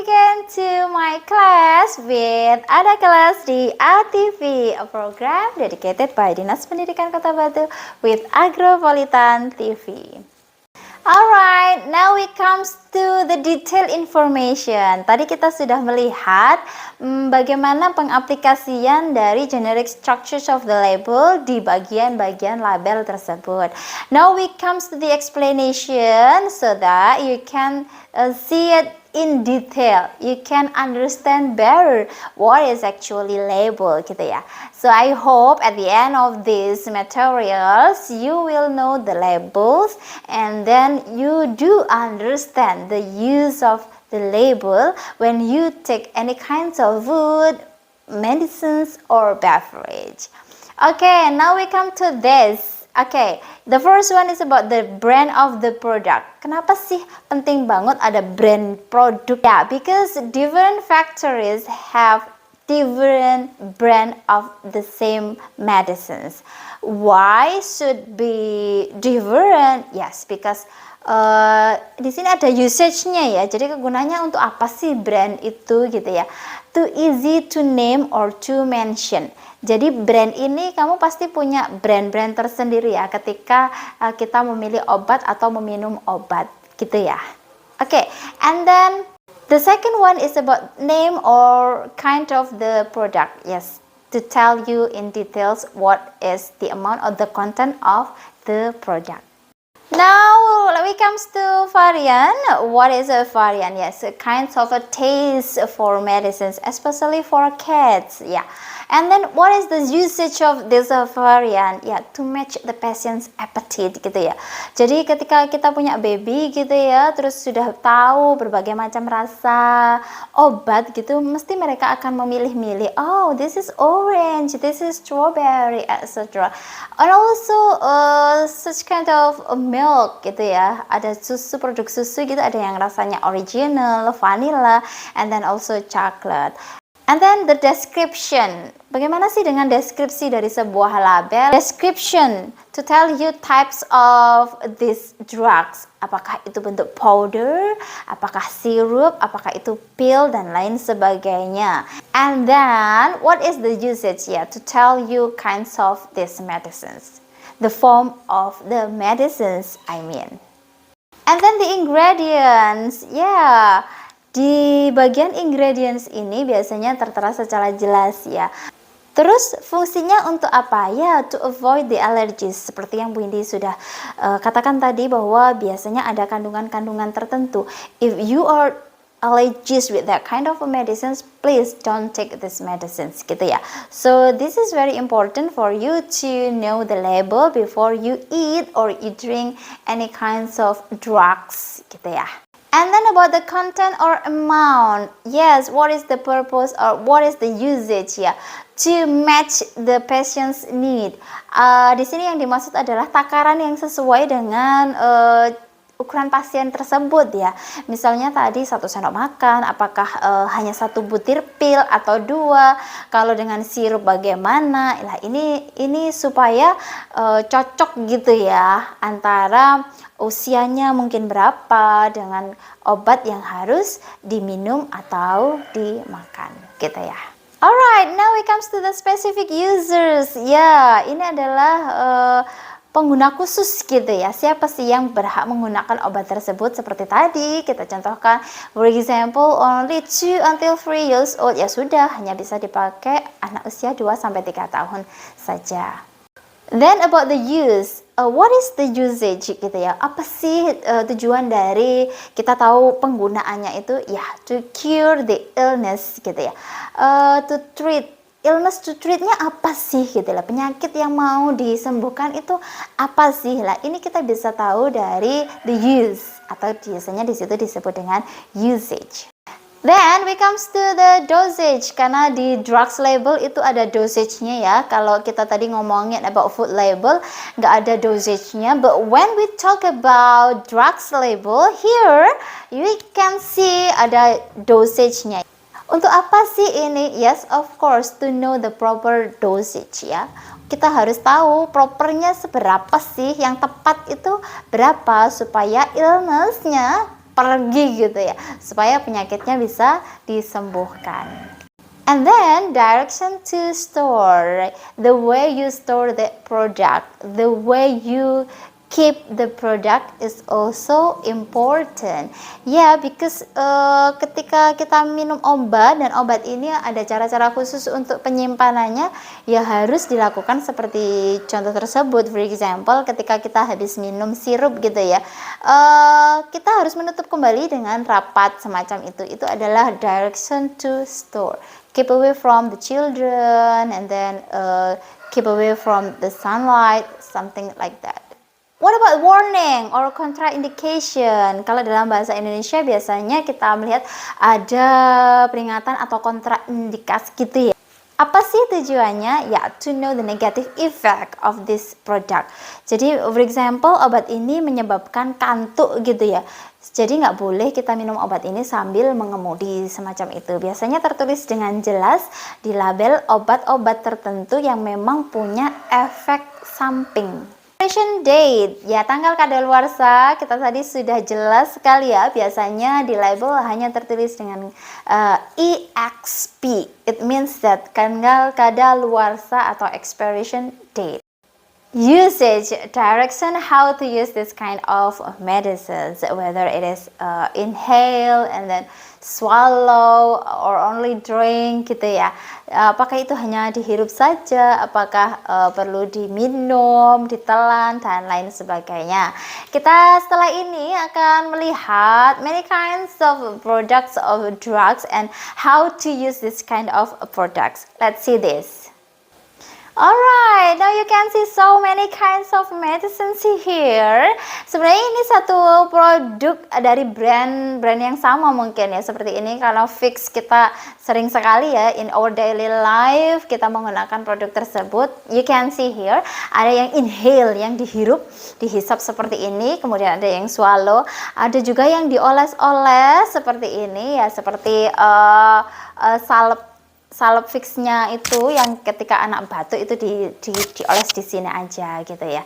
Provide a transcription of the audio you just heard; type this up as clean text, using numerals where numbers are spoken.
again to my class with Ada Kelas di ATV, a program dedicated by Dinas Pendidikan Kota Batu with Agropolitan TV. Alright, now we comes to the detailed information. Tadi kita sudah melihat bagaimana pengaplikasian dari generic structures of the label di bagian-bagian label tersebut. Now we comes to the explanation so that you can see it in detail. You can understand better what is actually label gitu ya. So I hope at the end of these materials you will know the labels and then you do understand the use of the label when you take any kinds of food, medicines or beverage. Okay, now we come to this. Okay, the first one is about the brand of the product. Kenapa sih penting banget ada brand produk? Yeah, because different factories have different brand of the same medicines. Why should be different? Yes, because di sini ada usage-nya ya. Jadi kegunaannya untuk apa sih brand itu gitu ya? Too easy to name or to mention. Jadi brand ini kamu pasti punya brand-brand tersendiri ya ketika kita memilih obat atau meminum obat gitu ya. Okay, and then the second one is about name or kind of the product. Yes, to tell you in details what is the amount of the content of the product. Now, when it comes to variant, what is a variant? Yes, a kind of a taste for medicines, especially for cats. Yeah. And then what is the usage of this variant? Ya, to match the patient's appetite gitu ya. Jadi ketika kita punya baby gitu ya, terus sudah tahu berbagai macam rasa obat gitu, mesti mereka akan memilih-milih. Oh, this is orange, this is strawberry, etc. And also such kind of milk gitu ya. Ada susu, produk susu gitu, ada yang rasanya original, vanilla, and then also chocolate. And then the description. Bagaimana sih dengan deskripsi dari sebuah label? Description to tell you types of these drugs. Apakah itu bentuk powder, apakah sirup, apakah itu pill dan lain sebagainya. And then what is the usage? Yeah, to tell you kinds of these medicines. The form of the medicines, I mean. And then the ingredients. Yeah. Di bagian ingredients ini biasanya tertera secara jelas ya. Terus fungsinya untuk apa? Ya, to avoid the allergies. Seperti yang Bu Indi sudah katakan tadi bahwa biasanya ada kandungan-kandungan tertentu. If you are allergies with that kind of medicines, please don't take these medicines gitu ya. So this is very important for you to know the label before you eat or you drink any kinds of drugs gitu ya. And then about the content or amount. Yes, what is the purpose or what is the usage ya? To match the patient's need. Di sini yang dimaksud adalah takaran yang sesuai dengan ukuran pasien tersebut ya. Misalnya tadi 1 sendok makan, apakah hanya 1 butir pil atau 2? Kalau dengan sirup bagaimana? Nah, ini supaya cocok gitu ya antara usianya mungkin berapa dengan obat yang harus diminum atau dimakan gitu ya. Alright, now we comes to the specific users. Ya, ini adalah pengguna khusus gitu ya. Siapa sih yang berhak menggunakan obat tersebut? Seperti tadi kita contohkan, for example, only 2 until 3 years old. Ya sudah, hanya bisa dipakai anak usia 2-3 tahun saja. Then about the use, what is the usage gitu ya? Apa sih tujuan dari kita tahu penggunaannya itu? Ya, to cure the illness gitu ya. To treat illness, to treatnya apa sih gitu lah, penyakit yang mau disembuhkan itu apa sih lah, ini kita bisa tahu dari the use atau biasanya di situ disebut dengan usage. Then we comes to the dosage, karena di drugs label itu ada dosage-nya ya. Kalau kita tadi ngomongin about food label nggak ada dosage-nya, but when we talk about drugs label here you can see ada dosage-nya. Untuk apa sih ini? Yes, of course, to know the proper dosage ya. Kita harus tahu propernya seberapa sih, yang tepat itu berapa supaya illness-nya pergi gitu ya, supaya penyakitnya bisa disembuhkan. And then direction to store, the way you store the product, the way you keep the product is also important. Yeah, because ketika kita minum obat dan obat ini ada cara-cara khusus untuk penyimpanannya, ya harus dilakukan seperti contoh tersebut. For example, ketika kita habis minum sirup gitu ya, kita harus menutup kembali dengan rapat semacam itu. Itu adalah direction to store. Keep away from the children and then keep away from the sunlight, something like that. What about warning or contraindication? Kalau dalam bahasa Indonesia biasanya kita melihat ada peringatan atau kontraindikasi gitu ya. Apa sih tujuannya? Ya, to know the negative effect of this product. Jadi, for example, obat ini menyebabkan kantuk gitu ya. Jadi nggak boleh kita minum obat ini sambil mengemudi semacam itu. Biasanya tertulis dengan jelas di label obat-obat tertentu yang memang punya efek samping. Expiration date, ya tanggal kadaluarsa kita tadi sudah jelas sekali ya. Biasanya di label hanya tertulis dengan EXP. It means that tanggal kadaluarsa atau expiration date. Usage, direction, how to use this kind of medicines, whether it is inhale and then swallow or only drink gitu ya. Apakah itu hanya dihirup saja, apakah perlu diminum, ditelan, dan lain sebagainya. Kita setelah ini akan melihat many kinds of products of drugs and how to use this kind of products. Let's see this. Alright, now you can see so many kinds of medicines here. Sebenarnya ini satu produk dari brand yang sama mungkin ya. Seperti ini kalau Vicks kita sering sekali ya in our daily life kita menggunakan produk tersebut. You can see here ada yang inhale, yang dihirup, dihisap seperti ini. Kemudian ada yang swallow, ada juga yang dioles-oles seperti ini ya, seperti salep Vicks-nya itu yang ketika anak batuk itu dioles di sini aja gitu ya.